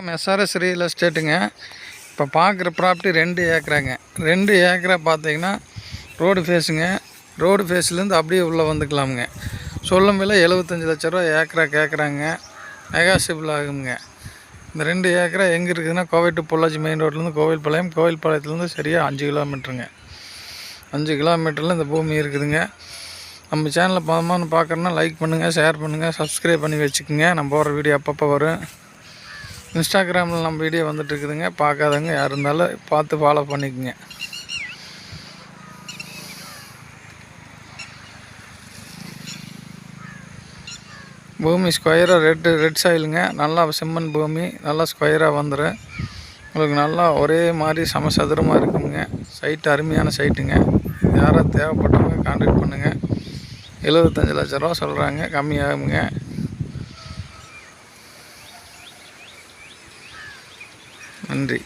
SRS real எஸ்டேட்டுங்க. இப்போ பார்க்குற property 2 ஏக்கராங்க. 2 ஏக்கரா பார்த்தீங்கன்னா ரோடு ஃபேஸுங்க. ரோடு ஃபேஸ்லேருந்து அப்படியே உள்ளே வந்துக்கலாமுங்க. சொல்லும் விலை 75 லட்ச ரூபா ஏக்கரா கேட்குறாங்க. நெகாசிபிள் ஆகுங்க. இந்த 2 ஏக்கரா எங்கே இருக்குதுன்னா, கோவை டு பொள்ளாச்சி மெயின் ரோட்லேருந்து கோவில்பாளையம், கோவில்பாளையத்துலேருந்து சரியாக 5 கிலோமீட்டருங்க. 5 கிலோமீட்டரில் இந்த பூமி இருக்குதுங்க. நம்ம சேனலில் பார்க்குறோன்னா லைக் பண்ணுங்கள், ஷேர் பண்ணுங்கள், சப்ஸ்கிரைப் பண்ணி வச்சுக்கோங்க. நம்ம போகிற வீடியோ அப்பப்போ வரும். இன்ஸ்டாகிராமில் நம்ம வீடியோ வந்துட்டுருக்குதுங்க. பார்க்காதவங்க யார் இருந்தாலும் பார்த்து ஃபாலோ பண்ணிக்கோங்க. பூமி ஸ்கொயராக ரெட் சாயிலுங்க. நல்லா செம்மண் பூமி, நல்லா ஸ்கொயராக வந்துடும். உங்களுக்கு நல்லா ஒரே மாதிரி சமசதுரமாக இருக்குங்க. சைட்டு அருமையான சைட்டுங்க. யாராவது தேவைப்பட்டவங்க கான்டாக்ட் பண்ணுங்கள். 75 லட்ச ரூபா சொல்கிறாங்க, கம்மியாகுங்க. நன்றி.